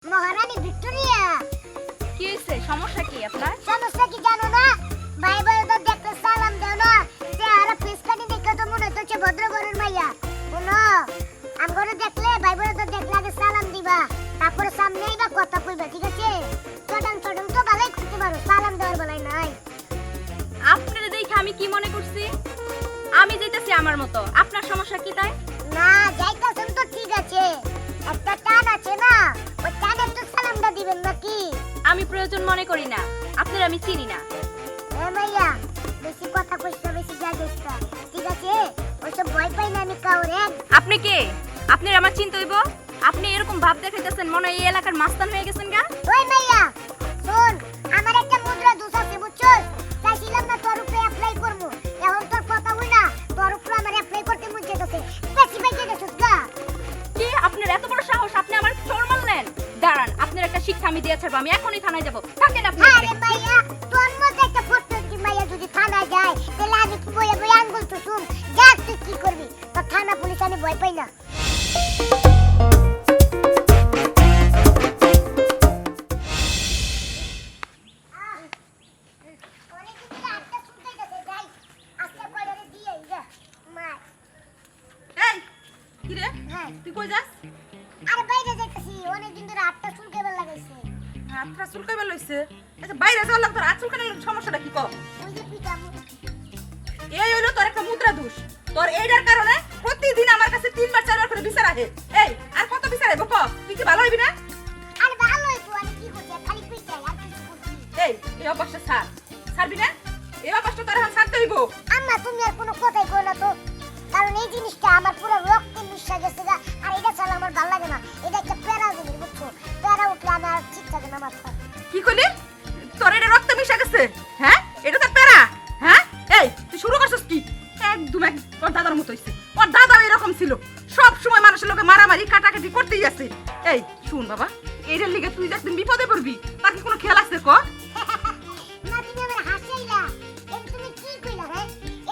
মহারানী Victoria. কি হইছে? সমস্যা কি আপনার? সমস্যা কি জানো না? ভাই বোনদের দেখতে সালাম দাও না। চেহারা ফেস কাটি দেখে তো মনে হচ্ছে ভদ্র ঘরের মাইয়া। শোনো, আমগরে দেখলে ভাই বোনদের দেখলে আগে সালাম দিবা, তারপরে সামনেই বা কথা কইবা, ঠিক আছে? চটাং চটাং তো ভালোই করতে পারো, সালাম দেওয়ার বেলায় নাই। আপনার দেখে আমি কি মনে করছি? আমি যাইতাছি আমার মতো। আপনার সমস্যা কি তাই? না, যাইতাছেন তো ঠিক আছে, একটা টান আছে না, ওই টানে একটু সালামটা দিবেন নাকি? আমি প্রয়োজন মনে করি না। আপনার আমি চিনি না। এ মাইয়া, বেশি কথা কইছ না, বেশি যা গেছ না, ঠিক আছে? ওইসব ভয় পাই না আমি কাউরে। আপনি কে? আপনার আমার চিন্তা হইব? আপনি এরকম ভাব দেখাইতেছেন মনে হয় এই এলাকার মাস্তান হয়ে গেছেন গা। ওই মাইয়া, শোন, আমার একটা মুদ্রা দোষ আছে বুঝছস? চাইছিলাম না তোর উপরে অ্যাপ্লাই করব, এখন তোর কথা হই না, তোর উপরে আমার অ্যাপ্লাই করতে মন চাইতেছে, বেশি বাইকে গেছস গা। কি আপনার এত বড় সাহস? আপনি আমার চোর মারলেন? দাঁড়ান, আপনার একটা শিক্ষা আমি দিয়ে ছাড়বো। আমি এখনই থানায় যাব। থাকেন আপনি। আরে মাইয়া, তোর মধ্যে একটা ফটকি মাইয়া যদি থানা যায়, তাহলে আমি কি বইয়ে বইয়ে আঙ্গুল তো শুন, যা তুই কি করবি? তো থানা পুলিশ আমি ভয় পাই না। এই কি রে? তুই কই যাস? আরে বাইরে যাইতাছি, অনেকদিন ধরে হাতটা চুলকাইবার লাগাইছে। হাতটা চুলকাইবার লইছে। আচ্ছা বাইরে যাওয়ার লাগতো, হাত চুলকানোর সমস্যাটা কি কও? ওই যে পিটামু। এই হইলো তোর একটা মুদ্রা দোষ। তোর এইটার কারণে প্রতিদিন আমার কাছে 3বার 4বার করে বিচার আসে। এই আর কত বিচার আইব ক? তুই কি ভালো হইবি না? আরে ভালোই তো, আমি কি করছি? খালি পিটাই, আর কিছু করছি না। এই অভ্যাসটা ছাড়। ছাড়বি না? এই অভ্যাসটা তোর এখন ছাড়তে হইব। আম্মা, তুমি আর কোনো কথাই কই না তো, কারণ এই জিনিসটা আমার পুরো রক্তে মিশা গেছে গা, আর এটা ছাড়া আমার ভালো লাগে না। এটা একটা প্যারা জিনিস বুঝছো, প্যারা উঠলে আমি আর ঠিক থাকে না মাথা। কি কইলি? তোর এটা রক্তে মিশে গেছে? হ্যাঁ? এটা তো প্যারা। হ্যাঁ? এই তুই শুরু করছস কি? একদম ওর দাদার মতো হইছে। ওর দাদা এরকম ছিল। সব সময় মানুষের লোকে মারামারি কাটাকাটি করতেই আছে। এই শুন বাবা, এইটার লিগে তুই যে একদিন বিপদে পড়বি, তার কি কোনো খেয়াল আছে ক? না, তুমি আমার হাসাইলা। এই তুমি কি কইলা রে?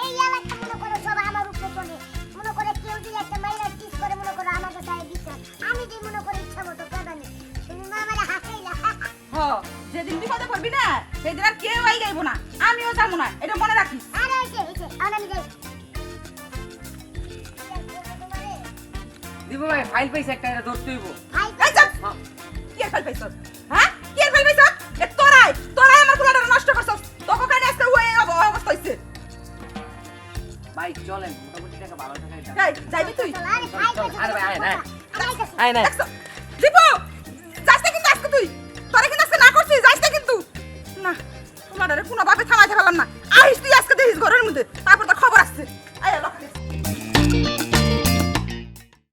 এই এলাকা মনে করো সব আমার উপরে চলে। মনে করে কেউ যদি একটা মাইরা কিস করে, মনে করো আমাকে চাই দিতে, আমি যে মনে করে ইচ্ছা মতো কাঁদানি। তুমি না আমার হাসাইলা। হ, যেদিন বিপদে পড়বি না, সেদিন আর কেউ আই যাইব না, আমিও যাবো না, এটা মনে রাখিস। আরে হইছে, আর আমি যাই। দিব ভাই, ফাইল পাইছে একটা, এটা ধরতে হইব। ভাই, এই চুপ! কি আর ফেল পাইছস? হ্যাঁ? কি আর ফেল পাইছস? এ তোরাই আমার পুরাটা নষ্ট করছস। তোকে কেন আজকে ওই অবস্থা হইছে? ভাই চলেন, মোটামুটি টাকা ভালো টাকা এটা। এই যাইবি তুই? আরে ভাই, চল, আরে ভাই, আয় না। আমি যাইতাছি। আয় না। দেখছো? দীপু! যাস না কিন্তু আজকে তুই। তোরা কিন্তু আজকে না করছিস, যাস না কিন্তু। না, তোমারে কোনো ভাবে থামাইতে পারলাম না। আইস তুই আজকে দেখিস ঘরের মধ্যে, তারপর তোর খবর আসছে। আয় আয়, লক্ষ্য।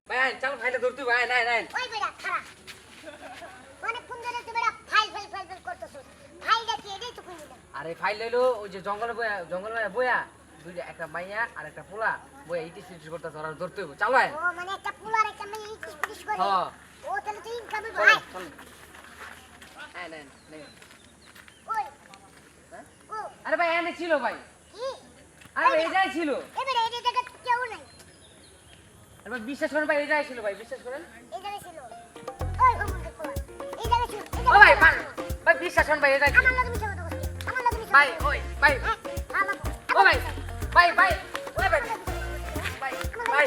ভাই আয়, চল ফাইলটা ধরতে হইব, আয় না, আয় না। ওই বেটা খারাপ, অনেকক্ষণ ধরে তুই বেটা ফাইল করতেছিস। ফাইলটা কি এটাই তো কইলি না। আরে ফাইল লইলো ওই যে জঙ্গলে বয়া দুইটা, একটা মাইয়া আর একটা পোলা বয়া ইটিস করতেছে, ওরা ধরতে হইব। চলো আয়। ও মানে একটা পুলার একটা মেয়ে ইটিস পিটিস করে। হ্যাঁ। ও তাহলে তুই ইনকাম চলো, ভাই। চলো। আয় না, নে। ওই হ্যাঁ? ও আরে ভাই এনে ছিল ভাই। কি? আরে ভাই এটাই ছিল। এবারে এই জায়গা কেউ নাই। আরে ভাই বিশ্বাস করেন ভাই, এটাই ছিল ভাই, বিশ্বাস করেন। এই জায়গা ছিল। ওই মুখে পোলা। এই জায়গা ছিল। এই ও জায়গা ভাই ছিল। ভাই বিশ্বাস করেন ভাই, এটাই ছিল। আমার লাগে মিছা কথা বলছিস। আমার লাগে মিছা ভাই কথা ওই ভাই হ্যাঁ, আমার ও ভাই ভাই ভাই ওই ভাই ভাই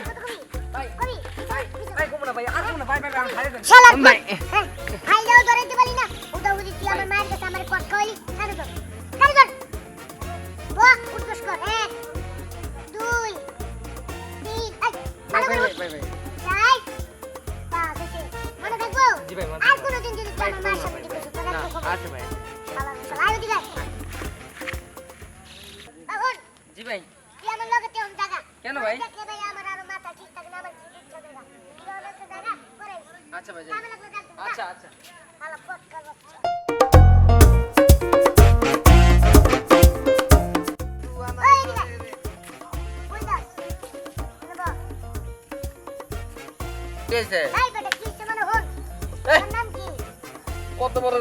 ভাই ভাই ভাই ঘুমো না ভাই, আর ঘুমো না ভাই, ভাই আমি ছাড়ে দেন শালা ভাই। ফাইলটাও ধরাইতে পারি না। ওটা বুঝি তুই আমার মায়ের কাছে আমার কট খাওয়ালি। কানে ধর, কানে ধর। বাহ, উঠবস কর। 1 2 3 ভাই ভাই ভাই ভাই যাই। বাস এসে মনে থাকবো। জি ভাই, মনে আর থাকবো। কোনোদিন যদি তুই ভাই, আমার মায়ের কোনো সাথে ভাই। কিছু তোর না একটা খবর। আছে ভাই। শালা শালা আর দিকে এখন জি ভাই। তুই আমার লগে তেমন জায়গা কেন ভাই? দেখলে ভাই আমার আরো মাথা ঠিক থাকে না, আমার চিকিৎসা দেখা তুই আমার একটা জায়গা করে আচ্ছা ভাই, আমি লাগলে ডাক্তার আচ্ছা আচ্ছা। শালা পটকা বাচ্চা। ওই দিকে ওই দাস বল। কি হইছে? এই বেটা কি সমান হল? এই! তোর নাম কি? কত বড়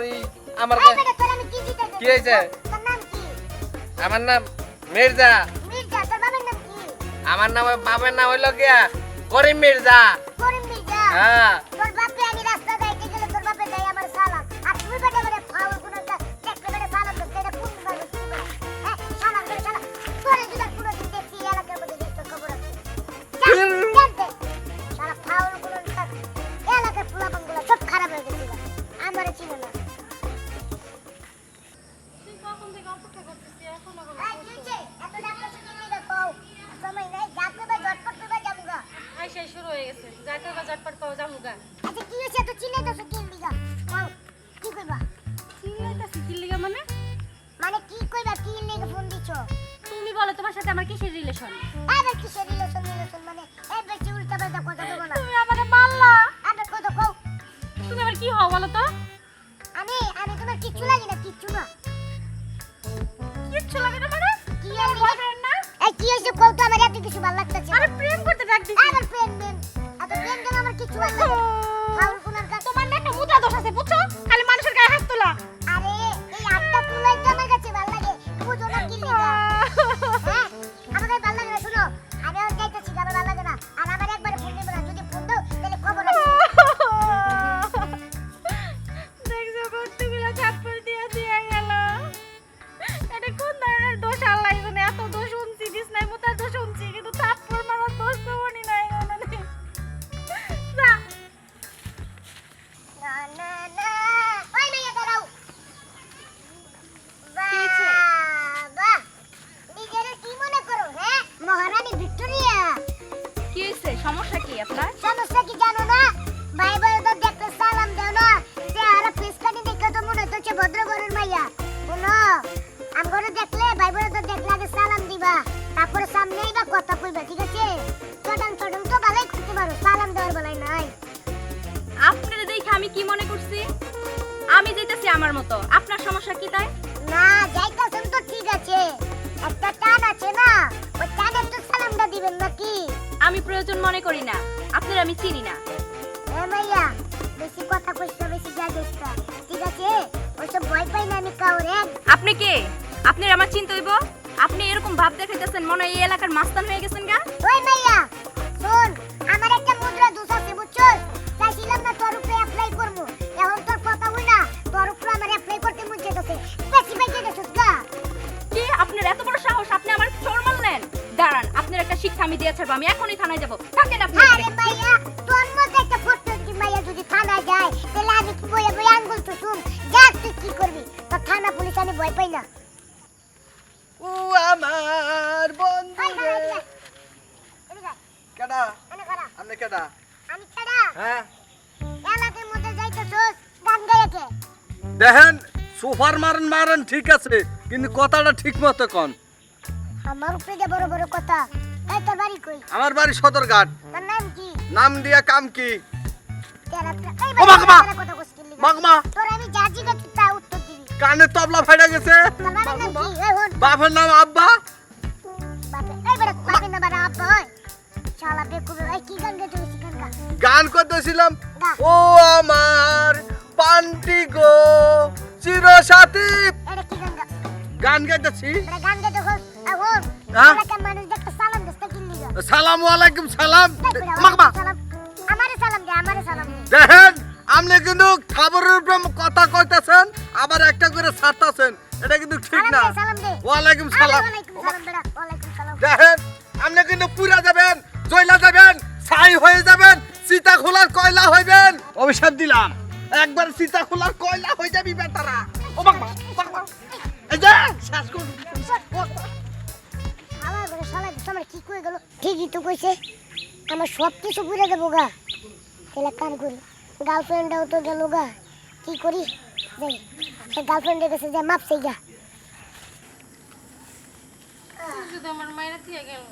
আমার এই বেটা তোর আমি কি দিতে কি হয়েছে? তোর নাম কি? আমার নাম মির্জা। মির্জা। তোর বাবার নাম কি? আমার নাম বাবার নাম হইল গিয়া করিম মির্জা। করিম মির্জা। হ্যাঁ তোর বাপে আমি রাস্তা যাইতে গেলে তোর বাপে দেয় আমার তোমার সাথে আমার কিসের রিলেশন? আরে কিসের রিলেশন মানে এই বেশি উল্টা পাল্টা কথা বলো না। তুমি আমারে মারলা। আরে কথা কও। তুমি আমার কি হও বলো তো? আমি তোমার কিচ্ছু লাগি না, কিচ্ছু না। কিচ্ছু লাগে না মানে? কি আমার আর বয়ফ্রেন্ড না? এই কি হইছে কও তো, আমার এত কিছু ভালো লাগতেছে। আরে প্রেম করতে ডাক দিছি। আমার প্রেম এত প্রেম কেন, আমার কিচ্ছু ভালো লাগে না। ফাউল কোনার কাছে তোমার না একটা মুদ্রা দোষ আছে বুঝছো? খালি মানুষের গায়ে হাত তোলা। আরে এই আটটা তুলাই তো আমার কাছে ভালো লাগে, বুঝো না কি লিগা? হ্যাঁ আমাদের ভালো লাগে না, শুনো আমি আর যাইতেছি, আমার ভালো লাগে না। আর আমার একবারে ফোন দিবে না, যদি ফোন দাও তাহলে খবর আছে। দেখছো কতগুলো থাপ্পড় দিয়ে গেল। এটা কোন ধরনের দোষ? আল্লাহ জানে। এত দোষ শুনছি, বিছনায় মুতার দোষ শুনছি, কিন্তু থাপ্পড় মারার দোষ তো মনে নাই মানে। যা। না না না ওই মেয়ে দাঁড়াও। কি হয়েছে? বাহ নিজের কি মনে করো? হ্যাঁ মহারানী ভিক্টোরিয়া। কি হইছে? সমস্যা কি আপনার? সমস্যা কি জানো না? ভাই বোনদের দেখতে সালাম দাও না, চেহারা ফেসকানি দেখে তো মনে হচ্ছে ভদ্র ঘরের মাইয়া। শুনো আমগরে দেখলে ভাই বোনদের দেখলে আগে সালাম দিবা, তারপরে সামনেই বা কথা কইবা, ঠিক আছে? চটাং চটাং তো ভালোই করতে পারো, সালাম দেওয়ার বেলায় নাই। আপনারে দেখে আমি কি মনে করছি? আমি যেতেছি আমার মতো। আপনার সমস্যা কি তাই? না যাইতাছেন তো ঠিক আছে, একটা টান আছে না, ওই টানের তো সালামটা দিবেন নাকি? আমি প্রয়োজন মনে করি না। আপনার আমি চিনি না। এ মাইয়া বেশি কথা কইছ না, বেশি যা গেছ না, ঠিক আছে? ওইসব ভয় পাই না আমি কাউরে। আপনি কে? আপনার আমার চিন্তা হইব? আপনি এরকম ভাব দেখাইতেছেন মনে হয় এই এলাকার মাস্তান হয়ে গেছেন গা। ওই মাইয়া শোন, আমার একটা মুদ্রা দোষ আছে বুঝছস, চাইছিলাম না তোর উপরে অ্যাপ্লাই করবো, এখন তোর কথা হই না, তোর উপরে আমার অ্যাপ্লাই করতে মন চাইতেছে, বেশি বেশি গেছস গা। কি আপনার এত বড় সাহস? আপনি আমার চোর মারলেন? দাঁড়ান, আপনার একটা শিক্ষা আমি দিয়ে ছাড়বো। আমি এখনই থানায় যাব। থাকেন আপনি। আরে মাইয়া তোর মধ্যে একটা ফটকি মাইয়া যদি থানা যায় তাহলে আমি কি বইয়া বইয়া আঙ্গুল তো শুন, যা তুই কি করবি, তোর থানা পুলিশ আমি ভয় পাই না। ও আমার বন্ধু হাই হাই রে। এদিকে কেডা? এনে করা আপনি কেডা? আমি ছাড়া হ্যাঁ এলাকার মধ্যে যাইতেছস গান গাইতে। দেখেন সোফার মারেন ঠিক আছে, কিন্তু কথাটা ঠিক মতো কন। আমার উপরে যে বড় বড় কথা, এই তোর বাড়ি কই? আমার বাড়ি সদরঘাট। তোর নাম কি? নাম দিয়া কাম কি? এই ও মাগমা! কথা কইছিস লিগা। মাগমা তোর আমি যা জিজ্ঞাসা তা উত্তর দিবি। কানে তবলা ফাইটা গেছে। তোর বাবার নাম কি? এই হন বাপের নাম আব্বা। বাপে এই বড় বাপের নাম বাবা আব্বা হয়। শালা বেকুব, এই কি গান গাইতে হইছিস গান গা। গান করতেছিলাম, গা। ও আমার পান্টি গো চিরসাথী। এটা কি গান গা? গান গাইতেছি। এটা গান গাইতে হস। এই হন হ্যাঁ? এলাকার মানুষ দেখতে সালাম দিস কি লিগা? সালামু আলাইকুম সালাম। এই বড়, মাগমা সালাম। আমারে সালাম দে, আমারে সালাম দে। দেখেন আপনি কিন্তু খাবারের উপরে কথা কইতেছেন, আবার একটা করে ছাড়তেছেন, এটা কিন্তু ঠিক না। সালাম দে, সালাম দে। ওয়ালাইকুম আরে সালাম। ওয়ালাইকুম সালাম বেড়া, ওয়ালাইকুম সালাম। দেখেন আপনি কিন্তু পুরা যাবেন, জয়লা যাবেন, ছাই হয়ে যাবেন, সীতা খোলার কয়লা হইবেন। অভিশাপ দিলাম, একবার সীতা খোলার কয়লা হয়ে যাবি বেটারা। ও বাবা বাবা, এই যে শেষ করে আমার বড় শালা দিস, আমার কি কই গেল? ঠিকই তো কইছে, আমার সব কিছু পুরে দেবো গা। তাহলে কাম করি, গার্লফ্রেন্ডটাও তো গেল গা, কি করি? যাই সে গার্লফ্রেন্ডের কাছে যাই মাপ চাই গা। শুধু আমার মায়েরা দিয়ে গেল।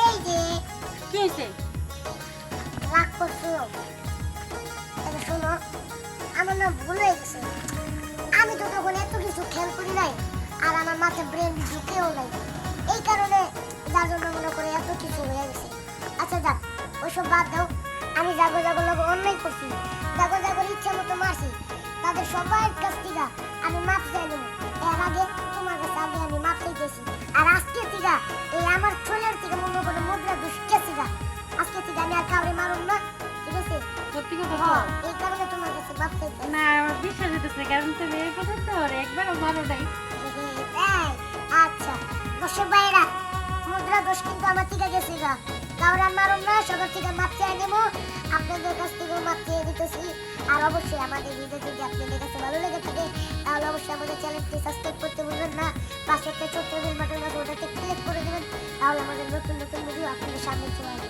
এই যে কি হইছে? রাগ করছো, তবে শোনো আমার না ভুল হয়ে গেছে, আমি তো তখন এত কিছু খেয়াল করি নাই, আর আমার মাথায় ব্রেন ঢুকেও নাই, এই কারণে যার জন্য মনে করে এত কিছু হয়ে গেছে। আচ্ছা যাক ওইসব বাদ দাও, আমি জাগো জাগো লোক অন্যায় করছি, জাগো জাগোর ইচ্ছা মতো মারছি, তাদের সবার কাছ থেকে আমি মাপ চাই নেব। এর আগে তোমার কাছে আগে আমি মাপ চাইতেছি, আর আজকে থেকে এই আমার ছোলের থেকে মনে করে মুদ্রা দুষ্কে থেকে আজকে থেকে আমি আর কাউরে মারুম না, ঠিক আছে? সত্যি কথা হ্যাঁ, বল। এই কারণে তোমার কাছে মাপ চাইতে। না, আমার বিশ্বাস হইতেছে, কারণ তুমি এই কথা তো আর একবারও মারো নাই। তাই? আচ্ছা দর্শক ভাইরা, মুদ্রা দোষ কিন্তু আমার থেকে গেছে গা, কাউরে আর মারুম না, সবার থেকে মাপ চেয়ে নেবো, আপনাদের কাছ থেকেও মাপ চেয়ে দিতেছি। আর অবশ্যই আমাদের ভিডিও যদি আপনাদের কাছে ভালো লেগে থাকে তাহলে অবশ্যই আমাদের চ্যানেলটি সাবস্ক্রাইব করতে ভুলবেন না, পাশে একটা ছোট্ট বেল বাটন আছে ওটাতে ক্লিক করে দেবেন, তাহলে আমাদের নতুন নতুন ভিডিও আপনাদের সামনে চলে আসবে।